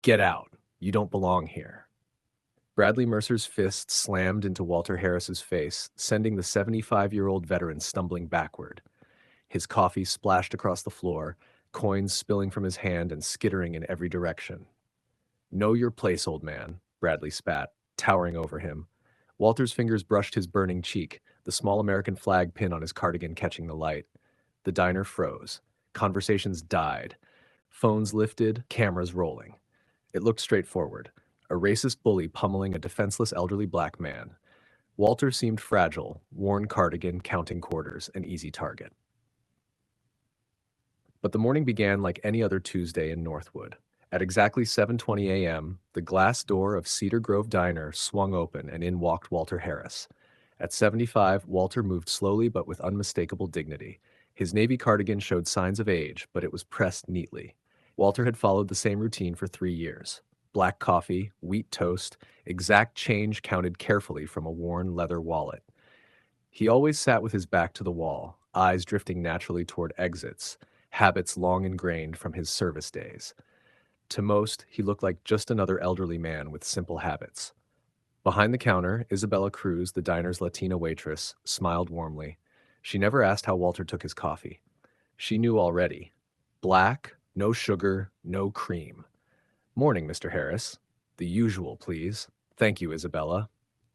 Get out. You don't belong here. Bradley Mercer's fist slammed into Walter Harris's face, sending the 75-year-old veteran stumbling backward. His coffee splashed across the floor, coins spilling from his hand and skittering in every direction. Know your place, old man, Bradley spat, towering over him. Walter's fingers brushed his burning cheek, the small American flag pin on his cardigan catching the light. The diner froze. Conversations died. Phones lifted, cameras rolling. It looked straightforward. A racist bully pummeling a defenseless elderly black man. Walter seemed fragile, worn cardigan, counting quarters, an easy target. But the morning began like any other Tuesday in Northwood. At exactly 7:20 a.m., the glass door of Cedar Grove Diner swung open and in walked Walter Harris. At 75, Walter moved slowly but with unmistakable dignity. His navy cardigan showed signs of age, but it was pressed neatly. Walter had followed the same routine for 3 years. Black coffee, wheat toast, exact change counted carefully from a worn leather wallet. He always sat with his back to the wall, eyes drifting naturally toward exits, habits long ingrained from his service days. To most, he looked like just another elderly man with simple habits. Behind the counter, Isabella Cruz, the diner's Latina waitress, smiled warmly. She never asked how Walter took his coffee. She knew already. Black, no sugar, no cream. Morning, Mr. Harris. The usual, please. Thank you, Isabella.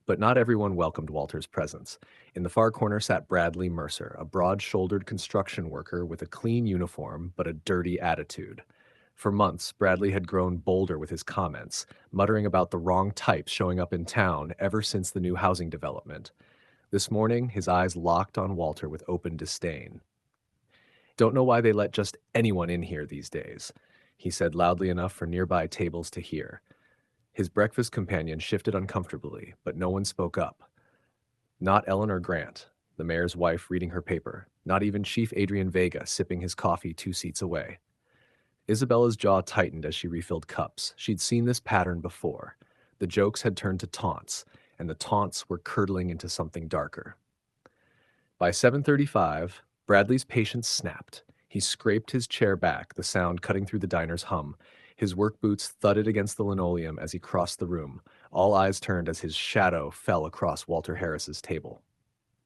But not everyone welcomed Walter's presence. In the far corner sat Bradley Mercer, a broad-shouldered construction worker with a clean uniform but a dirty attitude. For months, Bradley had grown bolder with his comments, muttering about the wrong types showing up in town ever since the new housing development. This morning, his eyes locked on Walter with open disdain. Don't know why they let just anyone in here these days, he said loudly enough for nearby tables to hear. His breakfast companion shifted uncomfortably, but no one spoke up. Not Eleanor Grant, the mayor's wife reading her paper, not even Chief Adrian Vega sipping his coffee 2 seats away. Isabella's jaw tightened as she refilled cups. She'd seen this pattern before. The jokes had turned to taunts, and the taunts were curdling into something darker. By 7:35, Bradley's patience snapped. He scraped his chair back, the sound cutting through the diner's hum. His work boots thudded against the linoleum as he crossed the room. All eyes turned as his shadow fell across Walter Harris's table.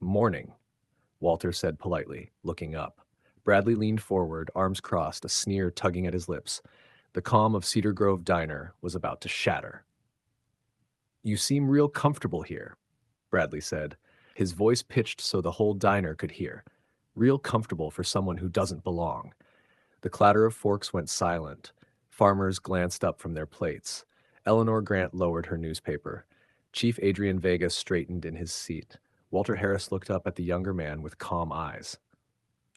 Morning, Walter said politely, looking up. Bradley leaned forward, arms crossed, a sneer tugging at his lips. The calm of Cedar Grove Diner was about to shatter. You seem real comfortable here, Bradley said, his voice pitched so the whole diner could hear. Real comfortable for someone who doesn't belong. The clatter of forks went silent. Farmers glanced up from their plates. Eleanor Grant lowered her newspaper. Chief Adrian Vega straightened in his seat. Walter Harris looked up at the younger man with calm eyes.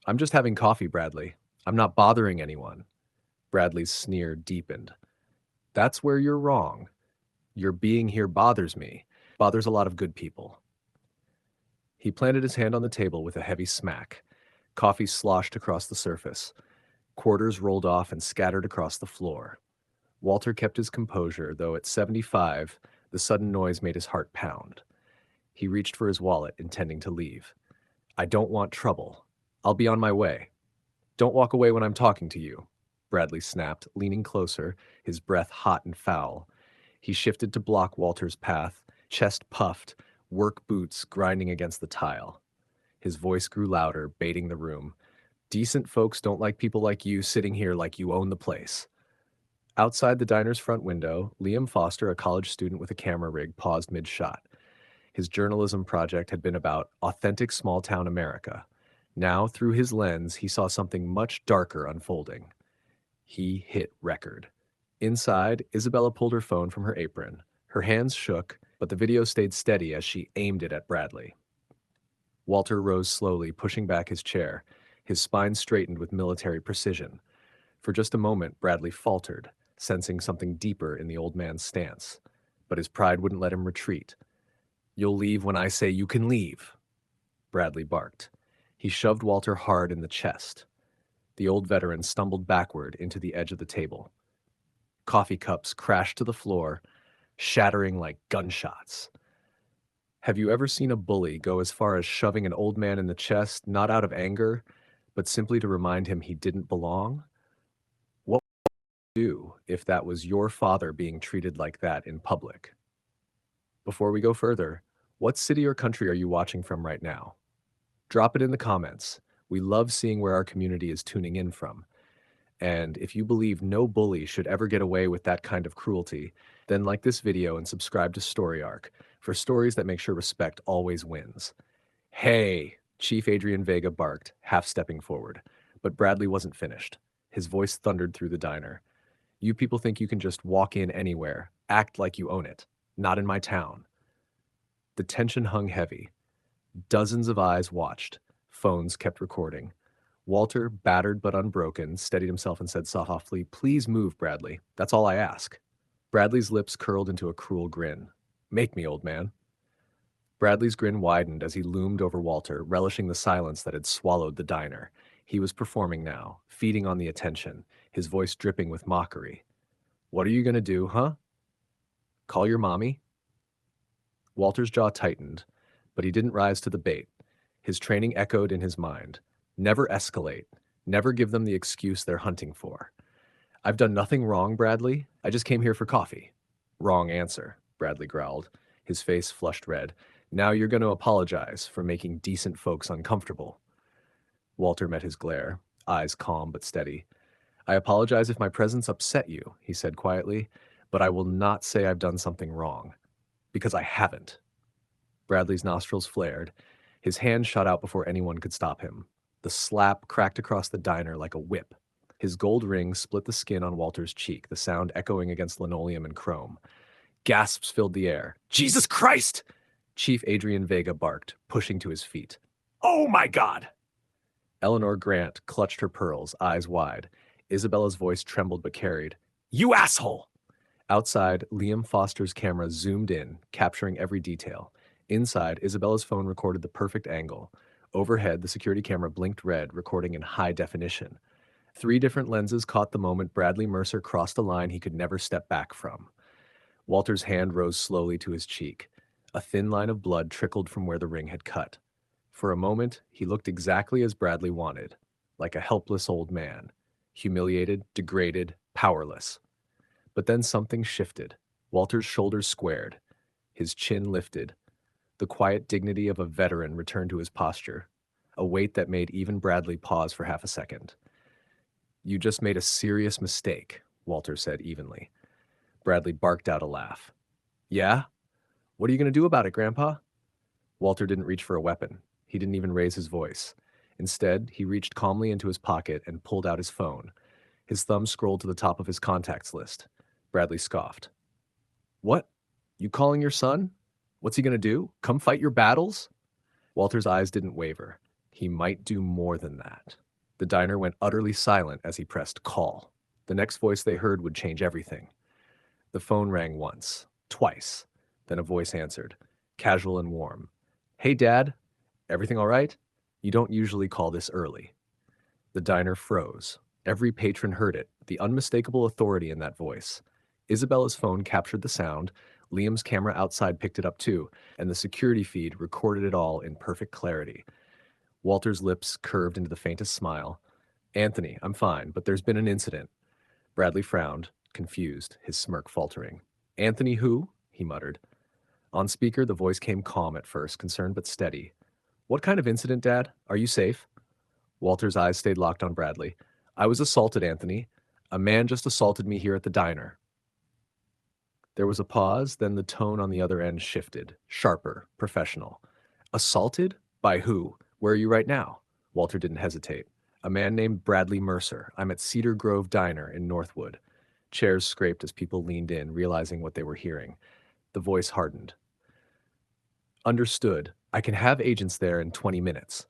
I'm just having coffee, Bradley. I'm not bothering anyone. Bradley's sneer deepened. That's where you're wrong. Your being here bothers me. Bothers a lot of good people. He planted his hand on the table with a heavy smack. Coffee sloshed across the surface. Quarters rolled off and scattered across the floor. Walter kept his composure, though at 75, the sudden noise made his heart pound. He reached for his wallet, intending to leave. I don't want trouble. I'll be on my way. Don't walk away when I'm talking to you, Bradley snapped, leaning closer, his breath hot and foul. He shifted to block Walter's path, chest puffed, work boots grinding against the tile. His voice grew louder, baiting the room. Decent folks don't like people like you sitting here like you own the place. Outside the diner's front window, Liam Foster, a college student with a camera rig, paused mid-shot. His journalism project had been about authentic small-town America. Now, through his lens, he saw something much darker unfolding. He hit record. Inside, Isabella pulled her phone from her apron. Her hands shook, but the video stayed steady as she aimed it at Bradley. Walter rose slowly, pushing back his chair. His spine straightened with military precision. For just a moment, Bradley faltered, sensing something deeper in the old man's stance. But his pride wouldn't let him retreat. You'll leave when I say you can leave, Bradley barked. He shoved Walter hard in the chest. The old veteran stumbled backward into the edge of the table. Coffee cups crashed to the floor, shattering like gunshots. Have you ever seen a bully go as far as shoving an old man in the chest, not out of anger, but simply to remind him he didn't belong? What do if that was your father being treated like that in public? Before we go further, what city or country are you watching from right now? Drop it in the comments. We love seeing where our community is tuning in from. And if you believe no bully should ever get away with that kind of cruelty, then like this video and subscribe to Story Arc for stories that make sure respect always wins. Hey, Chief Adrian Vega barked, half stepping forward. But Bradley wasn't finished. His voice thundered through the diner. You people think you can just walk in anywhere, act like you own it. Not in my town. The tension hung heavy. Dozens of eyes watched. Phones kept recording. Walter, battered but unbroken, steadied himself and said softly, "Please move, Bradley. That's all I ask." Bradley's lips curled into a cruel grin. "Make me, old man." Bradley's grin widened as he loomed over Walter, relishing the silence that had swallowed the diner. He was performing now, feeding on the attention, his voice dripping with mockery. "What are you going to do, huh? Call your mommy?" Walter's jaw tightened, but he didn't rise to the bait. His training echoed in his mind. Never escalate. Never give them the excuse they're hunting for. "I've done nothing wrong, Bradley. I just came here for coffee." "Wrong answer," Bradley growled, his face flushed red. "Now you're going to apologize for making decent folks uncomfortable." Walter met his glare, eyes calm but steady. "I apologize if my presence upset you," he said quietly, "but I will not say I've done something wrong. Because I haven't." Bradley's nostrils flared. His hand shot out before anyone could stop him. The slap cracked across the diner like a whip. His gold ring split the skin on Walter's cheek, the sound echoing against linoleum and chrome. Gasps filled the air. "Jesus Christ!" Chief Adrian Vega barked, pushing to his feet. "Oh my God!" Eleanor Grant clutched her pearls, eyes wide. Isabella's voice trembled but carried. "You asshole!" Outside, Liam Foster's camera zoomed in, capturing every detail. Inside, Isabella's phone recorded the perfect angle. Overhead, the security camera blinked red, recording in high definition. 3 different lenses caught the moment Bradley Mercer crossed a line he could never step back from. Walter's hand rose slowly to his cheek. A thin line of blood trickled from where the ring had cut. For a moment, he looked exactly as Bradley wanted, like a helpless old man, humiliated, degraded, powerless. But then something shifted. Walter's shoulders squared. His chin lifted. The quiet dignity of a veteran returned to his posture, a weight that made even Bradley pause for half a second. "You just made a serious mistake," Walter said evenly. Bradley barked out a laugh. "Yeah? What are you going to do about it, Grandpa?" Walter didn't reach for a weapon. He didn't even raise his voice. Instead, he reached calmly into his pocket and pulled out his phone. His thumb scrolled to the top of his contacts list. Bradley scoffed. "What? You calling your son? What's he going to do? Come fight your battles?" Walter's eyes didn't waver. He might do more than that. The diner went utterly silent as he pressed call. The next voice they heard would change everything. The phone rang once, twice. Then a voice answered, casual and warm. "Hey, Dad. Everything all right? You don't usually call this early." The diner froze. Every patron heard it, the unmistakable authority in that voice. Isabella's phone captured the sound, Liam's camera outside picked it up too, and the security feed recorded it all in perfect clarity. Walter's lips curved into the faintest smile. "Anthony, I'm fine, but there's been an incident." Bradley frowned, confused, his smirk faltering. "Anthony who?" he muttered. On speaker, the voice came calm at first, concerned but steady. "What kind of incident, Dad? Are you safe?" Walter's eyes stayed locked on Bradley. "I was assaulted, Anthony. A man just assaulted me here at the diner." There was a pause, then the tone on the other end shifted, sharper, professional. "Assaulted? By who? Where are you right now?" Walter didn't hesitate. "A man named Bradley Mercer. I'm at Cedar Grove Diner in Northwood." Chairs scraped as people leaned in, realizing what they were hearing. The voice hardened. "Understood. I can have agents there in 20 minutes.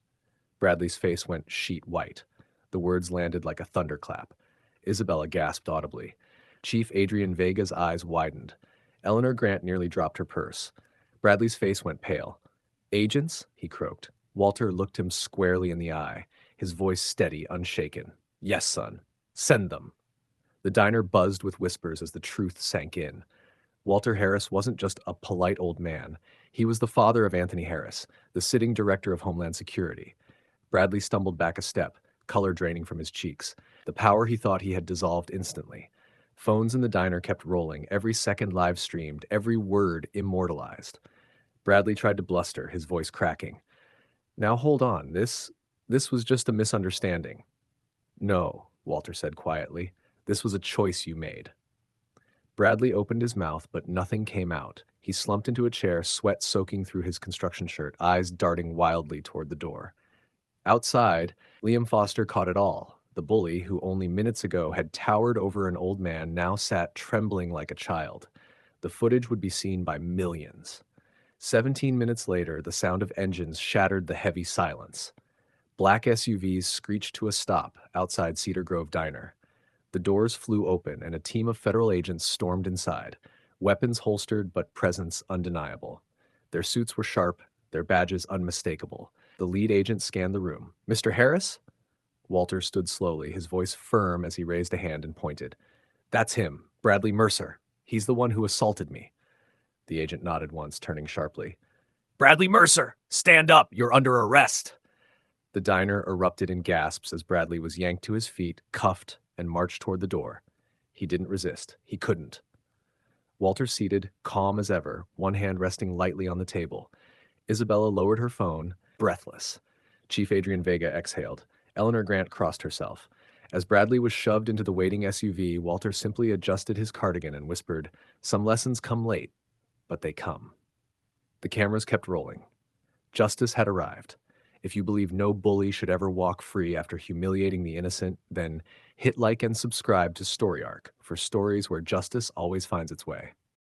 Bradley's face went sheet white. The words landed like a thunderclap. Isabella gasped audibly. Chief Adrian Vega's eyes widened. Eleanor Grant nearly dropped her purse. Bradley's face went pale. "Agents?" he croaked. Walter looked him squarely in the eye, his voice steady, unshaken. "Yes, son. Send them." The diner buzzed with whispers as the truth sank in. Walter Harris wasn't just a polite old man. He was the father of Anthony Harris, the sitting director of Homeland Security. Bradley stumbled back a step, color draining from his cheeks. The power he thought he had dissolved instantly. Phones in the diner kept rolling, every second live streamed, every word immortalized. Bradley tried to bluster, his voice cracking. Now hold on, this was just a misunderstanding. No, Walter said quietly. This was a choice you made. Bradley opened his mouth, but nothing came out. He slumped into a chair, sweat soaking through his construction shirt, eyes darting wildly toward the door. Outside, Liam Foster caught it all. The bully, who only minutes ago had towered over an old man, now sat trembling like a child. The footage would be seen by millions. 17 minutes later, the sound of engines shattered the heavy silence. Black SUVs screeched to a stop outside Cedar Grove Diner. The doors flew open, and a team of federal agents stormed inside, weapons holstered but presence undeniable. Their suits were sharp, their badges unmistakable. The lead agent scanned the room. "Mr. Harris?" Walter stood slowly, his voice firm as he raised a hand and pointed. "That's him, Bradley Mercer. He's the one who assaulted me." The agent nodded once, turning sharply. "Bradley Mercer! Stand up! You're under arrest!" The diner erupted in gasps as Bradley was yanked to his feet, cuffed, and marched toward the door. He didn't resist. He couldn't. Walter seated, calm as ever, one hand resting lightly on the table. Isabella lowered her phone, breathless. Chief Adrian Vega exhaled. Eleanor Grant crossed herself. As Bradley was shoved into the waiting SUV, Walter simply adjusted his cardigan and whispered, "Some lessons come late, but they come." The cameras kept rolling. Justice had arrived. If you believe no bully should ever walk free after humiliating the innocent, then hit like and subscribe to Story Arc for stories where justice always finds its way.